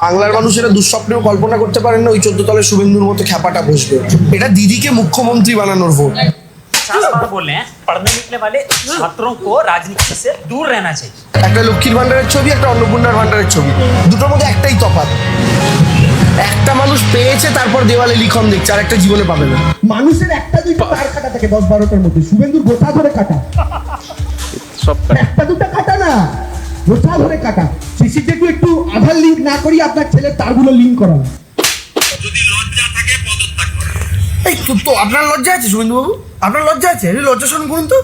বাংলার মানুষেরা দুঃস্বপ্নেও কল্পনা করতে পারেন না ওই 14 তলের শুভেন্দুর মতো খ্যাপাটা বসবে। এটা দিদিকে মুখ্যমন্ত্রী বানানোর ভোট। 50 बार बोले हैं पढ़ने निकले वाले छात्रों को राजनीति से दूर रहना चाहिए। একটা লক্ষ্মীর ভান্ডারের ছবি, একটা অন্নপূর্ণার ভান্ডারের ছবি, দুটোর মধ্যে একটাই তফাৎ। একটা মানুষ পেয়েছে তারপর দেওয়ালে লিখন দেখছে, আর একটা জীবনে পাবে না। মানুষের একটা দুইটা তার কাটা থাকে 10-12টার মধ্যে, শুভেন্দুর গোছা ধরে কাটা, সব একটা দুটা কাটা না, গোছা ধরে কাটা। সিসিতে একটু আধার লিঙ্ক না করি আপনার ছেলের তারগুলো লিঙ্ক করান। এই তো আপনার লজ্জা আছে শুভেন্দুবাবু? আপনার লজ্জা আছে? লজ্জা শোন করুন তো।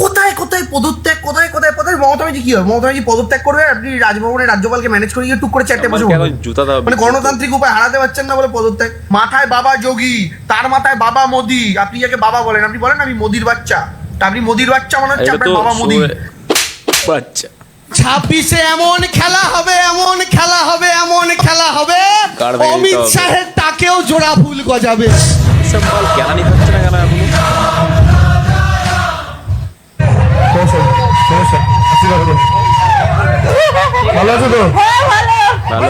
কোথায় কোথায় পদত্যাগ, কোথায় কোথায় পদত্যাগ। মমতা ব্যানার্জি কি হয়? মমতা ব্যানার্জি পদত্যাগ করবে, আপনি রাজভবনের রাজ্যপালকে ম্যানেজ করে গিয়ে টুক করে 4টে বছর জুতা দাও, মানে গণতান্ত্রিক উপায় হারাতে পারছেন না বলে পদত্যাগ। মাথায় বাবা যোগী, তার মাথায় বাবা মোদি। আপনি যাকে বাবা বলেন, আপনি বলেন আমি মোদির বাচ্চা, তা আপনি মোদির বাচ্চা মনে হচ্ছে আপনার বাবা মোদি। বাচ্চা 26-এ এমন খেলা হবে, এমন খেলা হবে, এমন খেলা হবে, অমিত শাহের তাকেও জোড়া ফুল গজাবে। সব বল জ্ঞানী হচ্ছে না কেন এখনো? ভালো আছো তো? ভালো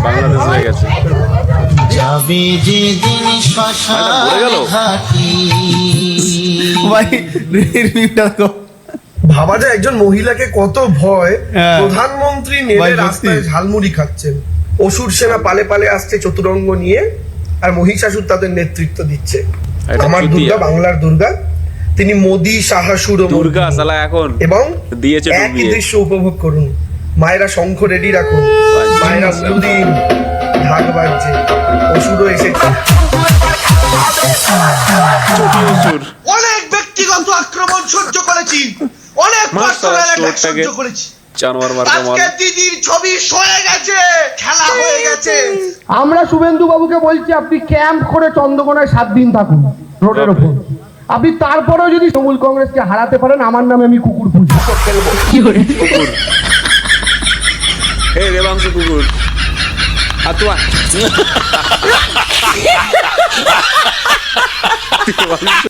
বাংলাদেশ হয়ে গেছে। যাবে যেদিন শ্মশান ঘাটি। ভাই রিভিউটা দেখো। ভাবা যায় একজন মহিলাকে কত ভয়। প্রধানমন্ত্রী নেমে রাস্তায় ঝালমুড়ি খাচ্ছেন, অসুর সেনা পালে পালে আসছে চতুরঙ্গ নিয়ে, আর মহিষাসুর তাদের নেতৃত্ব দিচ্ছে। আমার দুর্গা, বাংলার দুর্গা, তিনি মোদি শাহাসুর দুর্গা সালা এখন এবং দিয়েছে একই দৃশ্য উপভোগ করুন। মায়েরা শঙ্খ রেডি রাখুন, মায়েরা দুদিন ঢাক বাজছে, অসুরও এসেছে। অনেক ব্যক্তিগত আক্রমণ সহ্য করেছি, অনেক পার্সোনাল অ্যাটাক সহ্য করেছি। জানোয়ার মার্কা মাল। আজকে দিদির ছবি সয়ে গেছে, খেলা হয়ে গেছে। আমরা শুভেন্দু বাবুকে বলছি আপনি ক্যাম্প করে চন্দ্রকোনায় 7 দিন থাকুন রোডের ওপর। আপনি তারপরেও যদি তৃণমূল কংগ্রেসকে হারাতে পারেন, আমার নামে আমি কুকুর পুষবো। কুকুর এই দেবাংশু কুকুর আতুয়া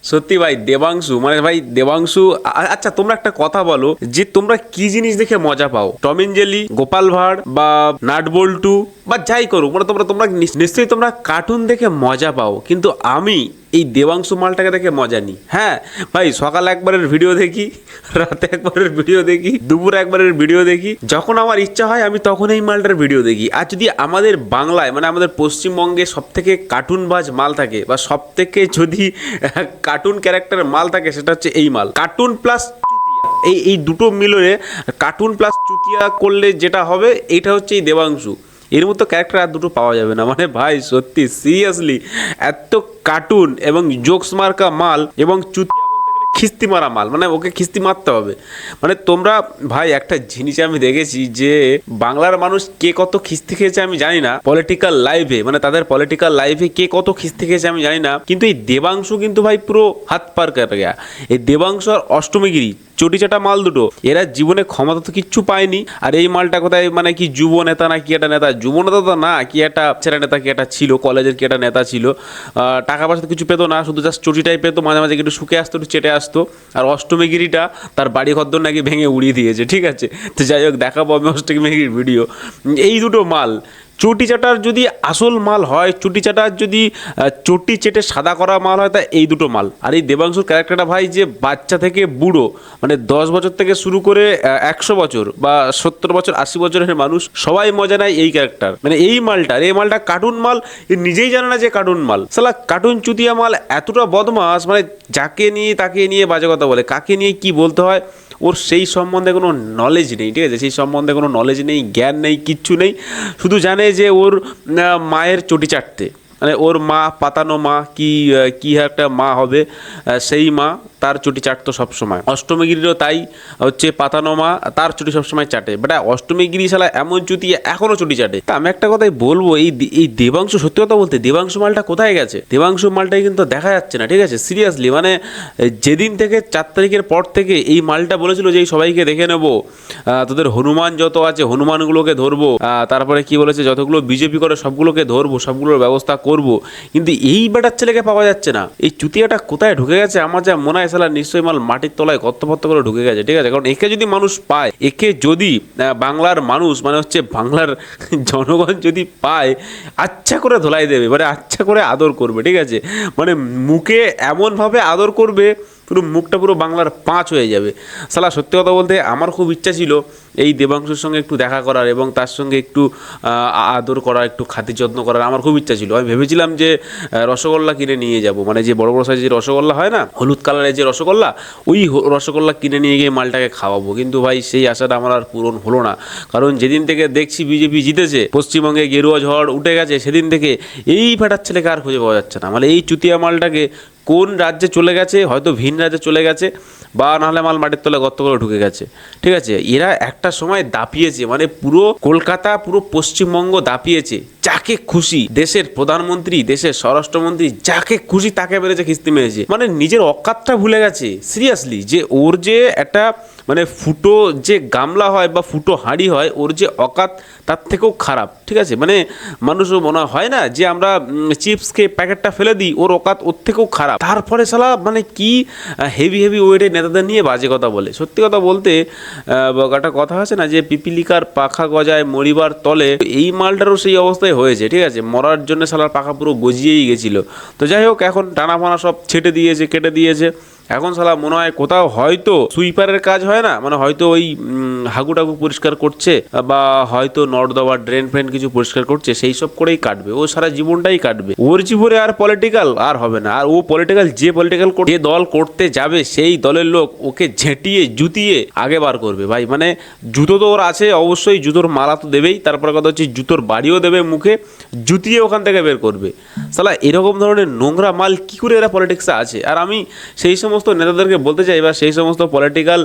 সত্যি ভাই দেবাংশু, মানে ভাই দেবাংশু। আচ্ছা তোমরা একটা কথা বলো যে তোমরা কি জিনিস দেখে মজা পাও? Tom and Jerry, Gopal Bhar বা নাট বল্টু বা যাই করো, মানে তোমরা নিশ্চয়ই তোমরা কার্টুন দেখে মজা পাও, কিন্তু আমি এই দেবাংশু মালটাকে দেখে মজা নিই। হ্যাঁ ভাই, সকালে একবারের ভিডিও দেখি, রাতে একবারের ভিডিও দেখি, দুপুরে একবারের ভিডিও দেখি, যখন আমার ইচ্ছা হয় আমি তখন এই মালটার ভিডিও দেখি। আর যদি আমাদের বাংলায়, মানে আমাদের পশ্চিমবঙ্গে সব থেকে কার্টুনবাজ মাল থাকে, বা সব থেকে যদি কার্টুন ক্যারেক্টার মাল থাকে, সেটা হচ্ছে এই মাল। কার্টুন প্লাস এই দুটো মিলে কার্টুন প্লাস চুতিয়া করলে যেটা হবে, এইটা হচ্ছে এই দেবাংশু। এর মতো ক্যারেক্টার আর দুটো পাওয়া যাবে না। মানে ভাই সত্যি সিরিয়াসলি এত কার্টুন এবং জোকস মার্কা মাল এবং চুতিয়া বলতে গেলে খিস্তি মারা মাল, মানে ওকে খিস্তি মারতে হবে। মানে তোমরা ভাই একটা জিনিস আমি দেখেছি যে বাংলার মানুষ কে কত খিস্তি খেয়েছে আমি জানি না পলিটিক্যাল লাইফে, মানে তাদের পলিটিক্যাল লাইফে কে কত খিস্তি খেয়েছে আমি জানি না, কিন্তু এই দেবাংশু কিন্তু ভাই পুরো হাত পার করে গেয়া। এই দেবাংশু আর অষ্টমীগিরি চটি চাটা মাল দুটো, এরা জীবনে ক্ষমতা তো কিচ্ছু পায়নি। আর এই মালটা কোথায়, মানে কি যুব নেতা না কি একটা নেতা, যুব নেতা তো না, কি একটা ছেলে নেতা কি একটা ছিল, কলেজের কি একটা নেতা ছিল, টাকা পয়সা তো কিছু পেতো না, শুধু জাস্ট চটিটাই পেতো, মাঝে মাঝে একটু শুকে আসতো, একটু চেটে আসতো। আর অষ্টমীগিরিটা তার বাড়ি ঘরদোর নাকি ভেঙে উড়িয়ে দিয়েছে, ঠিক আছে। তো যাই হোক, দেখাবো আমি অষ্টমীগিরির ভিডিও। এই দুটো মাল চটি চাটার যদি আসল মাল হয়, চটি চাটার যদি চটি চেটে সাদা করা মাল হয়, তা এই দুটো মাল। আর এই দেবাংশুর ক্যারেক্টারটা ভাই, যে বাচ্চা থেকে বুড়ো, মানে 10 বছর থেকে শুরু করে 100 বছর বা 70 বছর 80 বছরের মানুষ সবাই মজা নেয় এই ক্যারেক্টার। মানে এই মালটা কার্টুন মাল, এ নিজেই জানে না যে কার্টুন মাল। সালা কার্টুন চুতিয়া মাল এতটা বদমাস, মানে যাকে নিয়ে তাকে নিয়ে বাজে কথা বলে, কাকে নিয়ে কি বলতে হয় ওর সেই সম্বন্ধে কোনো নলেজ নেই, ঠিক আছে। সেই সম্বন্ধে কোনো নলেজ নেই, জ্ঞান নেই, কিচ্ছু নেই। শুধু জানে যে ওর মায়ের চটি চাটতে, মানে ওর মা পাতানো মা কি একটা মা হবে, সেই মা তার চুটি চাটতো সবসময়। অষ্টমীগিরিরও তাই হচ্ছে, পাতানো মা তার চুটি সবসময় চাটে। বেটা অষ্টমীগিরি শালা এমন চুটি এখনো চুটি চাটে। তা আমি একটা কথাই বলবো, এই দেবাংশু, সত্যি কথা বলতে দেবাংশু মালটা কোথায় গেছে? দেবাংশু মালটাই কিন্তু দেখা যাচ্ছে না, ঠিক আছে? সিরিয়াসলি মানে যেদিন থেকে 4 তারিখের পর থেকে এই মালটা বলেছিল যে এই সবাইকে দেখে নেবো, তোদের হনুমান যত আছে হনুমানগুলোকে ধরবো, তারপরে কি বলেছে যতগুলো বিজেপি করে সবগুলোকে ধরবো, সবগুলোর ব্যবস্থা করব, কিন্তু এই বেটার ছেলেকে পাওয়া যাচ্ছে না। এই চুতিয়াটা কোথায় ঢুকে গেছে? আমার যা মনে হয় শালা নিশ্চয়ই মাল মাটির তলায় গর্তপত্ত করে ঢুকে গেছে, ঠিক আছে? কারণ একে যদি মানুষ পায়, একে যদি বাংলার মানুষ মানে হচ্ছে বাংলার জনগণ যদি পায়, আচ্ছা করে ধোলাই দেবে, মানে আচ্ছা করে আদর করবে, ঠিক আছে? মানে মুখে এমনভাবে আদর করবে পুরো মুখটা পুরো বাংলার 5 হয়ে যাবে। শালা সত্যি কথা বলতে আমার খুব ইচ্ছা ছিল এই দেবাংশুর সঙ্গে একটু দেখা করার এবং তার সঙ্গে একটু আদর করার, একটু খাতির যত্ন করার আমার খুব ইচ্ছা ছিল। আমি ভেবেছিলাম যে রসগোল্লা কিনে নিয়ে যাব, মানে যে বড় বড় সাইজের রসগোল্লা হয় না, হলুদ কালারের যে রসগোল্লা, ওই রসগোল্লা কিনে নিয়ে গিয়ে মালটাকে খাওয়াবো। কিন্তু ভাই সেই আশাটা আমার আর পূরণ হলো না, কারণ যেদিন থেকে দেখছি বিজেপি জিতেছে, পশ্চিমবঙ্গে গেরুয়া ঝড় উঠে গেছে, সেদিন থেকে এই ফেটার ছেলেকে আর খুঁজে পাওয়া যাচ্ছে না। মানে এই চুতিয়া মালটাকে কোন রাজ্যে চলে গেছে, হয়তো ভিন রাজ্যে চলে গেছে, বা নাহলে মাল মাটির তলে গর্ত করে ঢুকে গেছে, ঠিক আছে? এরা একটা সময় দাপিয়েছে, মানে পুরো কলকাতা, পুরো পশ্চিমবঙ্গ দাপিয়েছে। যাকে খুশি দেশের প্রধানমন্ত্রী, দেশের স্বরাষ্ট্রমন্ত্রী, যাকে খুশি তাকে মেরেছে, খিস্তি মেরেছে। মানে নিজের অকাতটা ভুলে গেছে সিরিয়াসলি, যে ওর যে একটা মানে ফুটো যে গামলা হয় বা ফুটো হাঁড়ি হয়, ওর যে অকাত তার থেকেও খারাপ, ঠিক আছে? মানে মানুষও মনে হয় না যে আমরা চিপসকে প্যাকেটটা ফেলে দিই, ওর অকাত ওর থেকেও খারাপ। তারপরে শালা মানে কি হেভি ওয়েটের নেতাদের নিয়ে বাজে কথা বলে। সত্যি কথা বলতে একটা কথা আছে না যে পিপিলিকার পাখা গজায় মরিবার তলে, এই মালটারও সেই অবস্থায় হয়েছে, ঠিক আছে? মরার জন্য শালার পাখা পুরো গজিয়েই গেছিল। তো যাই হোক, এখন টানা ফানা সব ছেটে দিয়েছে, কেটে দিয়েছে। এখন শালা মনে হয় কোথাও হয়তো সুইপারের কাজ হয় না, মানে হয়তো ওই হাগু পরিষ্কার করছে, বা হয়তো নর্দমা ড্রেন ফ্রেন কিছু পরিষ্কার করছে, সেই সব করেই কাটবে ও, সারা জীবনটাই কাটবে। ওর জীবনে আর পলিটিক্যাল আর হবে না। আর ও পলিটিক্যাল যে দল করতে যাবে, সেই দলের লোক ওকে ঝেঁটিয়ে জুতিয়ে আগে বার করবে ভাই। মানে জুতো তো ওর আছে অবশ্যই, জুতোর মালা তো দেবেই, তারপরে কথা হচ্ছে জুতোর বাড়িও দেবে মুখে, জুতিয়ে ওখান থেকে বের করবে। শালা এরকম ধরনের নোংরা মাল কি করে এরা পলিটিক্সে আছে? আর আমি সেই সমস্ত নেতাদেরকে বলতে চাই, বা সেই সমস্ত পলিটিক্যাল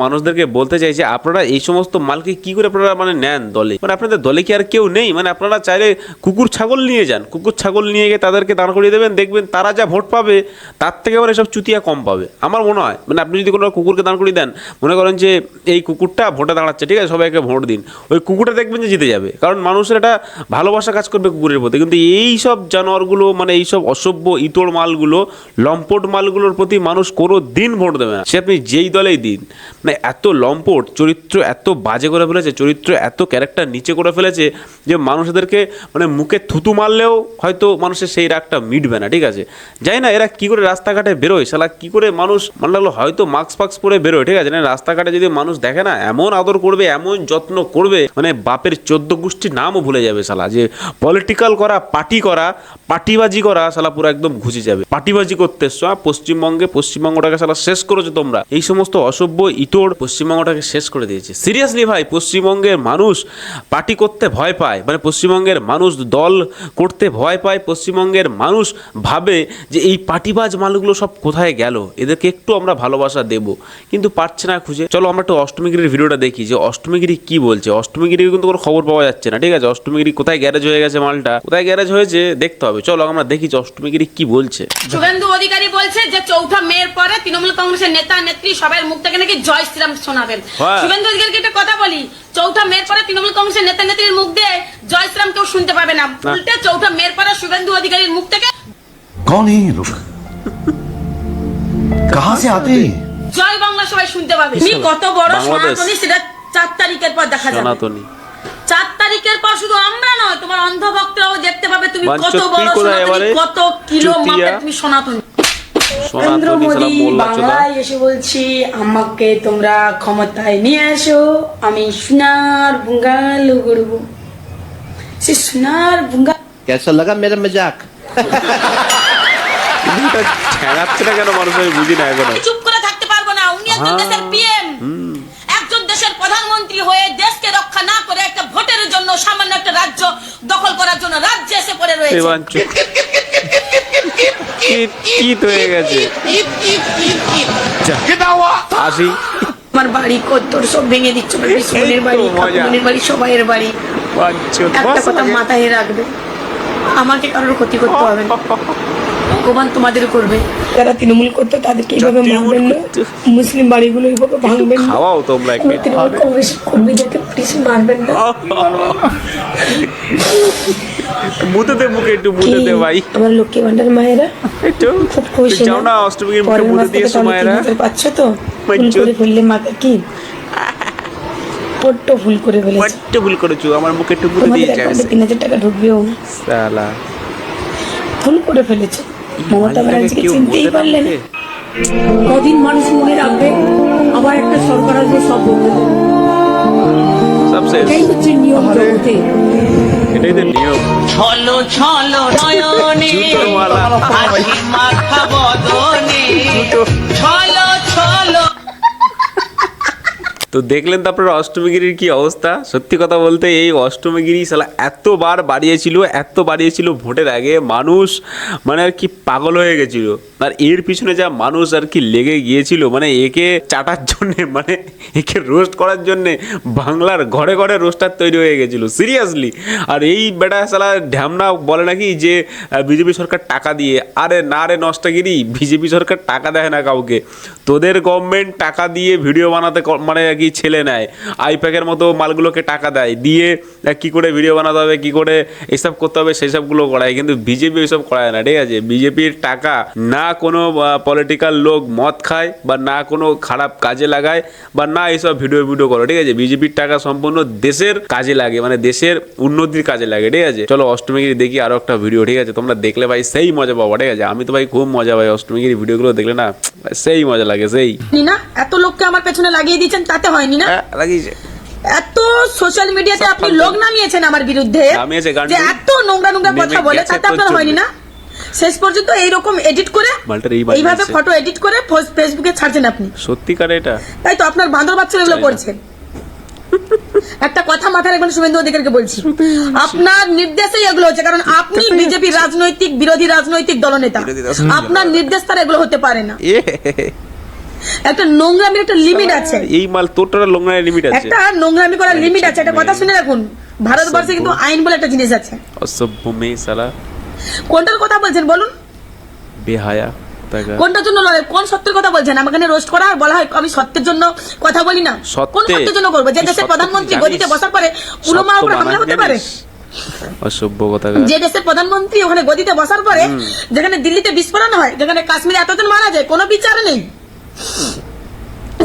মানুষদেরকে বলতে চাই যে আপনারা এই সমস্ত মালকে কি করে আপনারা মানে নেন দলে? মানে আপনাদের দলে কি আর কেউ নেই? মানে আপনারা চাইলে কুকুর ছাগল নিয়ে যান, কুকুর ছাগল নিয়ে গিয়ে তাদেরকে দাঁড় করিয়ে দেবেন, দেখবেন তারা যা ভোট পাবে তার থেকে মানে সব চুতিয়া কম পাবে আমার মনে হয়। মানে আপনি যদি কোনো কুকুরকে দাঁড় করিয়ে দেন, মনে করেন যে এই কুকুরটা ভোটে দাঁড়াচ্ছে, ঠিক আছে, সবাইকে ভোট দিন, ওই কুকুরটা দেখবেন যে জিতে যাবে, কারণ মানুষের একটা ভালোবাসা কাজ করবে কুকুরের প্রতি। কিন্তু এই সব জানোয়ারগুলো, মানে এই সব অসভ্য ইতর মালগুলো, লম্পট মালগুলোর প্রতি মানুষ কোনো দিন ভোট দেবে না, সে আপনি যেই দলেই দিন। মানে এত লম্পট, চরিত্র এত বাজে করে ফেলেছে, চরিত্র এত ক্যারেক্টার নিচে করে ফেলেছে যে মানুষদেরকে মানে মুখে থুতু মারলেও হয়তো মানুষের সেই রাগটা মিটবে না, ঠিক আছে? যাই না এরা কি করে রাস্তাঘাটে বেরোয়, শালা কি করে মানুষ মানে লাগলো হয়তো মাস্ক পরে বেরোয়, ঠিক আছে? না রাস্তাঘাটে যদি মানুষ দেখে না, এমন আদর করবে, এমন যত্ন করবে, মানে বাপের 14 গোষ্ঠীর নামও ভুলে যাবে শালা। যে পলিটিক্যাল করা, পার্টিবাজি করা, শালা পুরো একদম ঘুষে যাবে। পার্টিবাজি করতে এসছো পশ্চিমবঙ্গটাকে শালা শেষ করেছো তোমরা। এই সমস্ত অসভ্য ইতর পশ্চিমবঙ্গটাকে শেষ করে দিয়েছে সিরিয়াসলি ভাই। পশ্চিমবঙ্গের মানুষ পার্টি করতে ভয় পায়, মানে পশ্চিমবঙ্গের মানুষ দল করতে ভয় পায়, পশ্চিমবঙ্গের মানুষ ভাবে যে এই পার্টিবাজ মালগুলো সব কোথায় গেল, এদেরকে একটু আমরা ভালোবাসা দেব, কিন্তু পারছে না খুঁজে। চলো আমরা একটু অষ্টমীগিরির ভিডিওটা দেখি যে অষ্টমীগিরি কি বলছে। অষ্টমীগিরির কিন্তু কোনো খবর পাওয়া যাচ্ছে না, ঠিক আছে? অষ্টমীগিরি কোথায় গ্যারেজ হয়ে গেছে, মালটা কোথায় গ্যারেজ হয়েছে দেখতে হবে। চলো আমরা দেখি যে অষ্টমীগিরি কি বলছে। শুভেন্দু অধিকারী বলছে যে চৌঠা মেয়ের পরে তৃণমূল কংগ্রেসের নেতা নেত্রী সবার মুখ থেকে নাকি জয় শ্রীরাম শোনাবেন। শুভেন্দু অধিকারীকে একটা কথা বলি, চৌঠা মেয়ের পরে তৃণমূল কংগ্রেসের নেতা নেত্রীর মুখ দিয়ে জয় শ্রীরাম কেউ শুনতে পাবে না। উল্টে চৌঠা মেয়ের পরে শুভেন্দু অধিকারীর মুখ থেকে कौन है ये लोग कहां से आते हैं জয় বাংলা সবাই শুনতে পাবে। তুমি কত বড় সনাতনী সেটা 4 তারিখের পর দেখা যাবে। সনাতনী 4 তারিখের পর শুধু আমরা নয়, তোমার অন্ধ ভক্তরাও দেখতে পাবে তুমি কত বড় সনাতনী, কত কিলো মাপে তুমি সনাতনী। নরেন্দ্র মোদী বাংলায় এসে বলছি আমাকে তোমরা ক্ষমতায় নিয়ে এসো, আমি সোনার বুঙ্গালু গড়ব। সে সোনার বুঙ্গা कैसा लगा मेरा मजाक কেন মানুষ বুঝি না এখন। চুপ করে থাকতে পারবো না। উনি একজন দেশের পিএম, একজন দেশের প্রধানমন্ত্রী হয়ে দেশকে রক্ষা রক্ষা না করে একটা ভোটের জন্য সামান্য একটা রাজ্য দখল করার জন্য রাজ্যে এসে পড়ে রয়েছে। দেবাংশু কি তো হয়ে গেছে, আসি। আমার বাড়ি কত্তর সব ভেঙে দিচ্ছে, বিষ্ণুনের বাড়ি, ঠাকুরের বাড়ি, সবাইয়ের বাড়ি। একটা কথা মাথায় রাখবে, আমাকে কারোর ক্ষতি করতে হবে না, ভগবান তোমাদের করবে। যারা তৃণমূল করতো তাদেরকে এইভাবে মারবেন না, মুসলিম বাড়িগুলো এইভাবে ভাঙবেন না, খাওয়াও তোমরা তৃণমূল কংগ্রেস কর্মীদেরকে পুলিশ মারবেন না। মুতেতে মুখে একটু মুতেতে ভাই, আমার লক্ষ্মী ভান্ডার মায়েরা একটু খুব খুশি যাও না, অষ্টমীর মুখে মুতে দিয়েছো মায়েরা, পাচ্ছ তো? ভুল করে ফেললে মাকে কি পট্ট ভুল করে ফেলেছে, বড্ড ভুল করেছো, আমার মুখে একটু মুতে তোমাদের দিয়েছে অ্যাকাউন্টে 3000 টাকা ঢুকবেও, শালা ভুল করে ফেলেছে। মমতা ব্যানার্জিকে চিনতেই পারলেন। কদিন মানুষ মনে রাখবে, আবার একটা সরকার আসবে, সব বলতে দেবে। সব শেষ, এটাই হচ্ছে নিয়ম জগতে। এটাই তো নিয়ম। ছলো ছলো নয়নে জুতোর মালা, হাসি মাখা বদনে জুতো। ছলো ছলো। তো দেখলেন তো আপনারা অষ্টমীগিরির কি অবস্থা। সত্যি কথা বলতে এই অষ্টমীগিরি শালা এতবার বাড়িয়েছিল ভোটের আগে, মানুষ মানে আর কি পাগল হয়ে গেছিল। আর এর পিছনে যা মানুষ আর কি লেগে গিয়েছিল, মানে একে চাটার জন্যে, মানে একে রোস্ট করার জন্যে বাংলার ঘরে ঘরে রোস্টার তৈরি হয়ে গেছিলো সিরিয়াসলি। আর এই বেটা শালা ঢ্যামনা বলে নাকি যে বিজেপি সরকার টাকা দিয়ে, আরে না রে নষ্টাগিরি, বিজেপি সরকার টাকা দেয় না কাউকে, তোদের গভর্নমেন্ট টাকা দিয়ে ভিডিও বানাতে মানে কি ছেলে নেয়, আইপ্যাকের মতো মালগুলোকে টাকা দেয়, দিয়ে কি করে ভিডিও বানাতে হবে, কি করে এসব করতে হবে সেসবগুলো করায়, কিন্তু বিজেপি এসব করায় না। ঠিক আছে, বিজেপির টাকা না কোনো পলিটিক্যাল লোক মদ খায়, বা না কোনো খারাপ কাজে লাগায়, বা না এইসব ভিডিও করে। ঠিক আছে, বিজেপির টাকা সম্পূর্ণ দেশের কাজে লাগে, মানে দেশের উন্নতির কাজে লাগে। ঠিক আছে, চলো অষ্টমীগিরি দেখি আরো একটা ভিডিও। ঠিক আছে, তোমরা দেখলে ভাই সেই মজা পাবো। ঠিক আছে, আমি তো ভাই খুব মজা পাই অষ্টমীগিরি ভিডিওগুলো দেখলে না, সেই মজা লাগে সেই। না এত লোককে আমার পেছনে লাগিয়ে দিয়েছেন, তাতে হয়নি না? লাগিয়েছে এত সোশ্যাল মিডিয়াতে আপনি লোক নামিয়েছেন আমার বিরুদ্ধে, যে এত নোংরা নোংরা কথা বলে, তাতে আপনার হয়নি না? শেষ পর্যন্ত এইরকম এডিট করে, এইভাবে ফটো এডিট করে ফেসবুকে ছাড়ছেন আপনি। সত্যিকার এটা তাই তো আপনার বাঁদর বাচ্চারা এগুলো করছেন। একটা কথা মাথায় রাখবেন, শুভেন্দু অধিকারীকে বলছি, আপনার নির্দেশেই এগুলো হচ্ছে, কারণ আপনি বিজেপি রাজনৈতিক বিরোধী রাজনৈতিক দলনেতা, আপনার নির্দেশ তারা এগুলো হতে পারে না। একটা নোংরামির একটা লিমিট আছে, এই মাল তোরটা নোংরামির লিমিট আছে, একটা নোংরামি করার লিমিট আছে। একটা কথা শুনে রাখুন, ভারতবর্ষে কিন্তু আইন বলে একটা জিনিস আছে। অসভ্য মেয়ে শালা, কোনটার কথা বলছেন বলুন? বেহায়া কোনটার জন্য লড়াই, কোন সত্যের কথা বলছেন? আমাকে রোস্ট করা আর বলা হয় আমি সত্যের জন্য কথা বলি না। কোন সত্যের জন্য করবো? যে দেশের প্রধানমন্ত্রী গদিতে বসার পরে উলমা উপরে হামলা হতে পারে, অসভ্য কথা। যে দেশের প্রধানমন্ত্রী ওখানে গদিতে বসার পরে, যেখানে দিল্লিতে বিস্ফোরণ হয়, যেখানে কাশ্মীরে এতজন মারা যায়, কোনো বিচার নেই,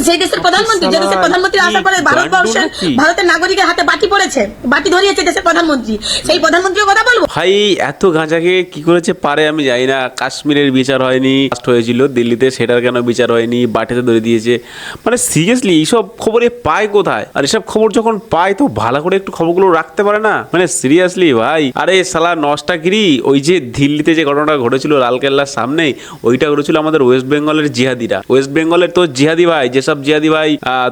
সেই দেশের প্রধানমন্ত্রী, যে দেশের প্রধানমন্ত্রী আসার পরে ভারতবর্ষের ভারতের নাগরিকের হাতে বাটি পড়েছে, বাটি ধরিয়েছে দেশের প্রধানমন্ত্রী, সেই প্রধানমন্ত্রীর কথা বলবো? ভাই এত গাঁজাকে কি করেছে পারে আমি জানি না। কাশ্মীরের বিচার হয়নি, হয়েছিল দিল্লিতে, সেটার কেন বিচার হয়নি, বাটিতে ধরে দিয়েছে। মানে সিরিয়াসলি এইসব খবরে পায় কোথায়? আর এসব খবর যখন পায় তো ভালো করে একটু খবরগুলো রাখতে পারে না? মানে সিরিয়াসলি ভাই, আরে শালা নষ্টাগিরি। ওই যে দিল্লিতে যে ঘটনাটা ঘটেছিল লালকেল্লার সামনে, ওইটা ঘটেছিল আমাদের ওয়েস্ট বেঙ্গলের জিহাদিরা। ওয়েস্ট বেঙ্গলের তো জিহাদি ভাই, যেসব জিহাদি ভাই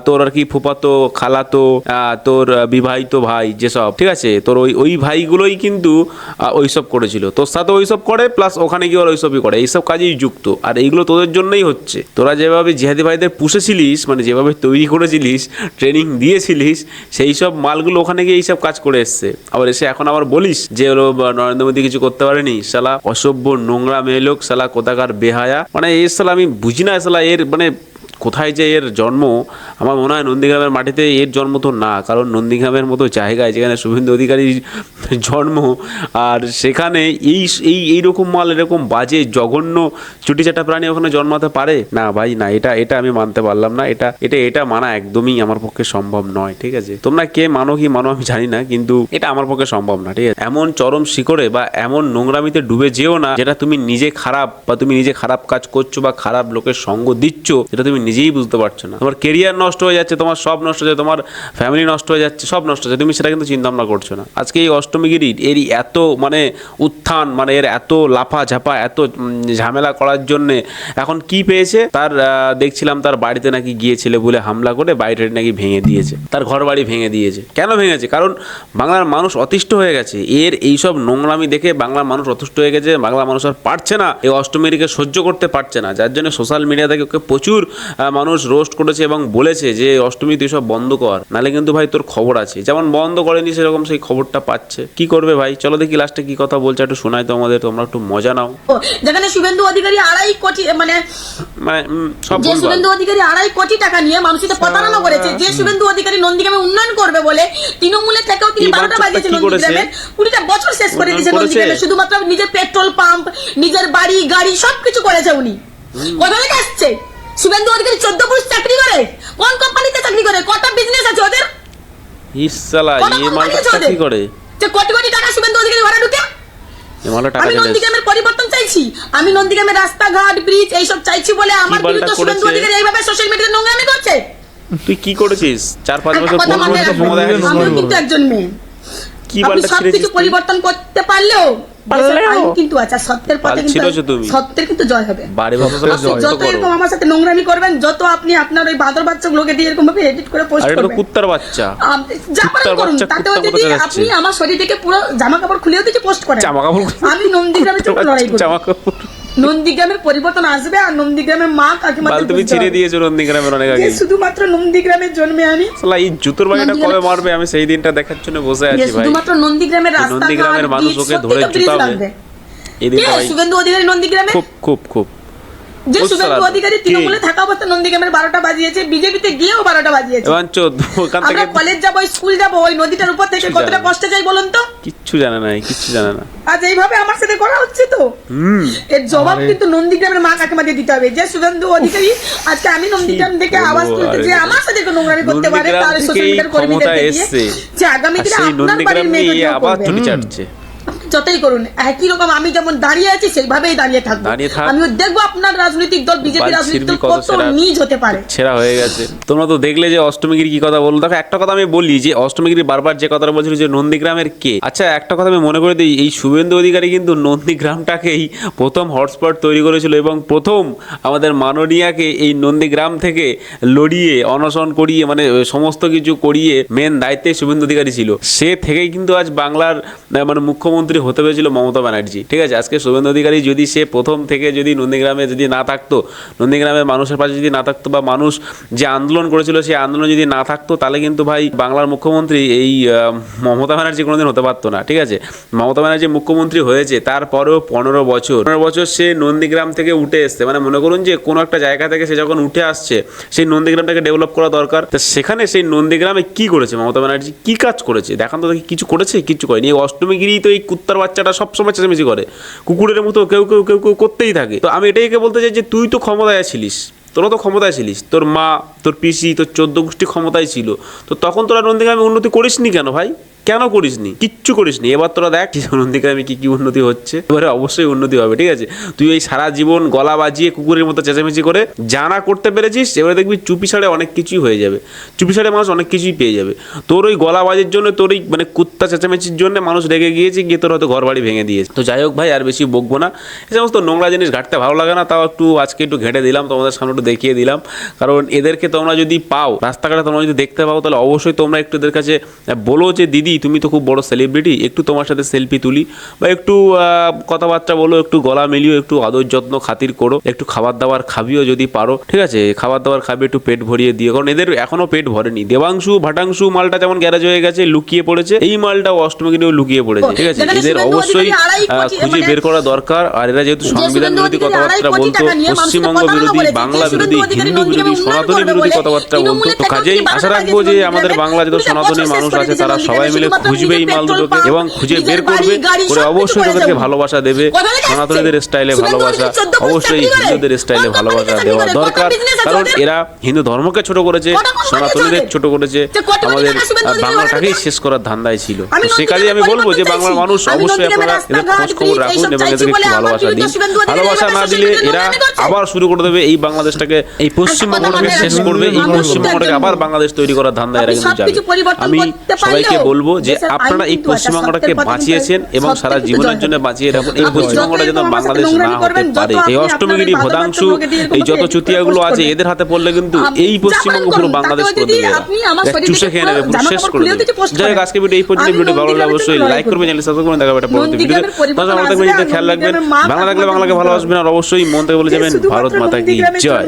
তোর আর কি ফুফাতো খালাতো তোর বিবাহিত ভাই যেসব, ঠিক আছে, তোর ওই ভাইগুলোই কিন্তু ওইসব করেছিল, তোর সাথে ওইসব করে, প্লাস ওখানে গিয়ে ওইসবই করে, এইসব কাজেই যুক্ত। আর এইগুলো তোদের জন্যই হচ্ছে। তোরা যেভাবে জিহাদি ভাইদের পুষেছিলিস, মানে যেভাবে তৈরি করেছিলিস, ট্রেনিং দিয়েছিলিস, সেই সব মালগুলো ওখানে গিয়ে এইসব কাজ করে এসছে। আবার এসে এখন আবার বলিস যে হলো নরেন্দ্র মোদী কিছু করতে পারেনি। শালা অসভ্য নোংরা মেয়ে লোক, শালা কোথাকার বেহায়া। মানে এই শালা আমি বুঝি না, শালা এর মানে কোথায় যে এর জন্ম। আমার মনে হয় নন্দীগ্রামের মাটিতে এর জন্ম তো না, কারণ নন্দীগ্রামের মতো জায়গায় যেখানে শুভেন্দু অধিকারীর জন্ম, আর সেখানে এইরকম মাল, এরকম বাজে জঘন্য চুটিচাটা প্রাণী ওখানে জন্মাতে পারে না ভাই। না, এটা আমি মানতে পারলাম না। এটা মানা একদমই আমার পক্ষে সম্ভব নয়। ঠিক আছে, তোমরা কে মানো কি মানো আমি জানি না, কিন্তু এটা আমার পক্ষে সম্ভব না। ঠিক আছে, এমন চরম শিকড়ে বা এমন নোংরামিতে ডুবে যেও না যেটা তুমি নিজে খারাপ, বা তুমি নিজে খারাপ কাজ করছো, বা খারাপ লোকের সঙ্গ দিচ্ছ, যেটা তুমি নিজেই বুঝতে পারছো না। তোমার কেরিয়ার নষ্ট হয়ে যাচ্ছে, তোমার সব নষ্ট হয়ে যাচ্ছে, তোমার ফ্যামিলি নষ্ট হয়ে যাচ্ছে, সব নষ্ট হয়ে যাচ্ছে, তুমি সেটা কিন্তু চিন্তা ভাবনা করছো না। আজকে এই অষ্টমীগিরির এরই এত মানে উত্থান, মানে এর এত লাফা ঝাপা, এত ঝামেলা করার জন্যে এখন কি পেয়েছে, তার দেখছিলাম তার বাড়িতে নাকি গিয়েছিলে বলে হামলা করে বাড়িটা নাকি ভেঙে দিয়েছে, তার ঘর বাড়ি ভেঙে দিয়েছে। কেন ভেঙেছে? কারণ বাংলার মানুষ অতিষ্ঠ হয়ে গেছে এর এইসব নোংরামি দেখে। বাংলার মানুষ অতিষ্ঠ হয়ে গেছে, বাংলার মানুষ আর পারছে না এই অষ্টমীকে সহ্য করতে পারছে না, যার জন্য সোশ্যাল মিডিয়া থেকে ওকে প্রচুর মানুষ রোস্ট করেছে এবং বলেছে যে অষ্টমী তুই সব বন্ধ কর, নাহলে কিন্তু ভাই তোর খবর আছে। যেমন বন্ধ করেনি সেরকম সেই খবরটা পাচ্ছে। কি করবে ভাই? চলো দেখি লাস্টে কি কথা বলছে, একটু শোনাই তো আমাদের, তোমরা একটু মজা নাও। যেখানে শুভেন্দু অধিকারী 2.5 কোটি মানে সব যে শুভেন্দু অধিকারী 2.5 কোটি টাকা নিয়ে মানুষকে প্রতারণা করেছে, যে শুভেন্দু অধিকারী নন্দীগ্রামে উন্নয়ন করবে বলে তৃণমূলের থেকেও তিনি 12টা বাজিয়েছে নন্দীগ্রামে, 20টা বছর শেষ করে দিয়েছে নন্দীগ্রামে, শুধুমাত্র নিজের পেট্রোল পাম্প, নিজের বাড়ি গাড়ি সবকিছু করেছে উনি। কোথা থেকে আসছে? শুভেন্দু অধিকারী 14 পুরুষ চাকরি করে, কোন কোম্পানিতে চাকরি করে, কত বিজনেস আছে ওদের, ইসালা এই মালটা চাকরি করে, যে কোটি কোটি টাকা শুভেন্দু অধিকারী ঘরে ঢুকে। আমি নন্দীগ্রামের পরিবর্তন চাইছি, আমি নন্দীগ্রামের রাস্তাঘাট ব্রিজ এইসব চাইছি বলে আমার বিরুদ্ধে শুভেন্দু অধিকারী এইভাবে সোশ্যাল মিডিয়াতে নোংরামি করছে। তুই কি করেছিস 4-5 বছর আমি কিন্তু একজন মেয়ে, কি আপনি বালটা ছিড়েছিস সবকিছু পরিবর্তন করতে পারলেও আইন কিন্তু আছে, সত্যের পথে কিন্তু সত্যের কিন্তু জয় হবে। যত এরকম আমার সাথে নোংরামি করবেন, যত আপনি আপনার ওই বাদর বাচ্চা গুলোকে দিয়ে এরকম ভাবে এডিট করে পোস্ট করবেন, কুত্তার বাচ্চা যা পারেন করুন, তাতেও যদি আপনি আমার শরীর থেকে পুরো জামা কাপড় খুলেও দিকে পোস্ট করেন, আমি নন্দীগ্রামের জন্য লড়াই করব। জামা কাপড় নন্দীগ্রামের পরিবর্তন আসবে, আর নন্দীগ্রামের মা কাকিমাদের তুমি ছেড়ে দিয়েছো নন্দীগ্রামের অনেক আগে, শুধুমাত্র নন্দীগ্রামের জন্মে আমি শালা এই জুতোর বাড়িটা কবে মারবে আমি সেই দিনটা দেখার জন্য বসে আছি ভাই। শুধুমাত্র নন্দীগ্রামের রাস্তা, নন্দীগ্রামের মানুষ ওকে ধরে জুতাবে এই দিনটা ভাই। শুভেন্দু অধিকারী নন্দীগ্রামে খুব যে শুভেন্দু অধিকারী তৃণমূলে থাকা অবস্থা নন্দীগ্রামের 12টা বাজিয়েছে, বিজেপিতে গিয়েও 12টা বাজিয়েছে। ওখান থেকে আমরা কলেজ যাবো, স্কুল যাবো, ওই নদীটার উপর থেকে কতটা কষ্ট চাই বলুন তো? কিচ্ছু জানে না। আজ এইভাবে আমার সাথে করা হচ্ছে তো এর জবাব কিন্তু নন্দীগ্রামের মা কাকিমাদের দিতে হবে। যে শুভেন্দু অধিকারী আজকে আমি নন্দীগ্রাম থেকে আওয়াজ তুলতে যে আমার সাথে কোনো নোংরামি করতে পারে, তার সোশ্যাল মিডিয়ার কর্মীদেরকে দিয়ে যে আগামী দিনে আপনার বাড়ির মেয়েকে আবার চুরি চাটছে। যতই করুন একই রকম আমি যেমন দাঁড়িয়ে আছি সেইভাবেই দাঁড়িয়ে থাকবো। আমিও দেখবো আপনার রাজনৈতিক দল বিজেপি রাজনৈতিক দল কত নিজ হতে পারে। ছেঁড়া হয়ে গেছে। তোমরা তো দেখলে যে অষ্টমীগিরি কি কথা বললো। দেখো একটা কথা আমি বলি যে অষ্টমীগিরি বারবার যে কথাটা বলছিল যে নন্দীগ্রামের কে, আচ্ছা একটা কথা আমি মনে করে দিই, এই শুভেন্দু অধিকারী কিন্তু নন্দীগ্রামটাকেই প্রথম হটস্পট তৈরি করেছিল এবং প্রথম আমাদের মাননীয়াকে এই নন্দীগ্রাম থেকে লড়িয়ে অনশন করিয়ে মানে সমস্ত কিছু করিয়ে মেন দায়িত্বে শুভেন্দু অধিকারী ছিল। সে থেকেই কিন্তু আজ বাংলার মানে মুখ্যমন্ত্রী হতে পেরেছিল মমতা ব্যানার্জি। ঠিক আছে, আজকে শুভেন্দু অধিকারী যদি সে প্রথম থেকে যদি নন্দীগ্রামে যদি না থাকতো, নন্দীগ্রামের মানুষের পাশে যদি না থাকতো, বা মানুষ যে আন্দোলন করেছিল সেই আন্দোলন যদি না থাকতো, তাহলে কিন্তু ভাই বাংলার মুখ্যমন্ত্রী এই মমতা ব্যানার্জি কোনোদিন হতে পারতো না। ঠিক আছে, মমতা ব্যানার্জি মুখ্যমন্ত্রী হয়েছে তারপরেও 15 বছর সে নন্দীগ্রাম থেকে উঠে এসছে। মানে মনে করুন যে কোনো একটা জায়গা থেকে সে যখন উঠে আসছে সেই নন্দীগ্রামটাকে ডেভেলপ করা দরকার। তো সেখানে সেই নন্দীগ্রামে কি করেছে মমতা ব্যানার্জি, কি কাজ করেছে দেখান তো দেখি। কিছু করেছে? কিছু করেনি। এই অষ্টমীগিরি তো এই কুত্তার বাচ্চাটা সবসময় চেঁচামেচি করে, কুকুরের মতো কেউ করতেই থাকে। তো আমি এটাইকে বলতে চাই যে তুই তো ক্ষমতায় ছিলিস, তোরা তো ক্ষমতায় ছিলিস, তোর মা, তোর পিসি, তোর 14 গোষ্ঠী ক্ষমতায় ছিল, তো তখন তোরা নন্দীগ্রামে উন্নতি করিসনি কেন ভাই? কেন করিসনি? কিচ্ছু করিসনি। এবার তোরা দেখ নন্দীগ্রামে কি উন্নতি হচ্ছে, এবারে অবশ্যই উন্নতি হবে। ঠিক আছে, তুই এই সারা জীবন গলা বাজিয়ে কুকুরের মতো চেঁচামেচি করে জানা করতে পেরেছিস, এবারে দেখবি চুপি সাড়ে অনেক কিছুই হয়ে যাবে, চুপি সাড়ে মানুষ অনেক কিছুই পেয়ে যাবে। তোর ওই গলা বাজির জন্য, তোর ওই মানে কুত্তা চেঁচামেচির জন্য মানুষ রেগে গিয়েছে, গিয়ে তোর হয়তো ঘর বাড়ি ভেঙে দিয়েছে। তো যাই হোক ভাই, আর বেশি বকবো না, এই সমস্ত নোংরা জিনিস ঘাটতে ভালো লাগে না, তাও একটু আজকে একটু ঘেটে দিলাম, তোমাদের সামনে একটু দেখিয়ে দিলাম। কারণ এদেরকে তোমরা যদি পাও রাস্তাঘাটে, তোমরা যদি দেখতে পাও, তাহলে অবশ্যই তোমরা একটু এদের কাছে বলো যে দিদি তুমি তো খুব বড় সেলিব্রিটি, একটু তোমার সাথে সেলফি তুলি, বা একটু কথাবার্তা বলো, একটু গলা মিলিও, একটু আদর যত্ন খাতির করো, একটু খাবার দাবার খাবিও যদি পারো। ঠিক আছে, খাবার দাবার খাবি, একটু পেট ভরিয়ে দিও, কারণ এদের এখনো পেট ভরেনি। দেবাংশু ভাটাংশু মালটা যেমন গ্যারেজ হয়ে গেছে, লুকিয়ে পড়েছে, এই মালটাও অষ্টমীগিরিও লুকিয়ে পড়েছে। ঠিক আছে, এদের অবশ্যই খুঁজে বের করা দরকার। আর এরা যেহেতু সংবিধান বিরোধী কথাবার্তা বলতো, পশ্চিমবঙ্গ বিরোধী, বাংলা বিরোধী, হিন্দু বিরোধী, সনাতনী বিরোধী কথাবার্তা বলতো, তো কাজেই আশা রাখবো যে আমাদের বাংলা যত সনাতনী মানুষ আছে তারা সবাই মিলে ছেলে খুঁজবে এই মাল দুটোকে এবং খুঁজে বের করবে, করে অবশ্যই তাদেরকে ভালোবাসা দেবে। সনাতনীদের স্টাইলে ভালোবাসা, অবশ্যই হিন্দুদের স্টাইলে ভালোবাসা দেওয়া দরকার, কারণ এরা হিন্দু ধর্মকে ছোট করেছে, সনাতনীদের ছোট করেছে, আমাদের বাংলাটাকেই শেষ করার ধান্দায় ছিল। তো সে কাজে আমি বলবো যে বাংলার মানুষ অবশ্যই আপনারা এদের খোঁজ খবর রাখুন এবং এদেরকে একটু ভালোবাসা দিন। ভালোবাসা না দিলে এরা আবার শুরু করে দেবে এই বাংলাদেশটাকে, এই পশ্চিমবঙ্গটাকে শেষ করবে, এই পশ্চিমবঙ্গটাকে আবার বাংলাদেশ তৈরি করার ধান্দায় এরা কিন্তু যাবে। আমি সবাইকে বলবো যে আপনারা এই পশ্চিমবঙ্গটাকে বাঁচিয়েছেন এবং সারা জীবনের জন্য বাঁচিয়ে রাখুন। এই পশ্চিমবঙ্গটা যেন বাংলাদেশ না হতে পারে। এই অষ্টমগিরি, ভদাংশু, এই যত চুতিয়াগুলো আছে এদের হাতে পড়লে কিন্তু এই পশ্চিমবঙ্গ পুরো বাংলাদেশ করে দেবে, চুষে খেয়ে নেবে, পুরো শেষ করে দেবে। যাই হোক, আজকে ভিডিও এই পর্যন্ত। ভিডিও ভালো লাগলে অবশ্যই লাইক করবেন, চ্যানেল সাবস্ক্রাইব করবেন। দেখা হবে একটা পরবর্তী ভিডিওতে। তখন ভালো থাকবেন, খেয়াল রাখবেন, বাংলা থাকলে বাংলাকে ভালোবাসবেন, আর অবশ্যই মন থেকে বলে যাবেন ভারত মাতা কি জয়।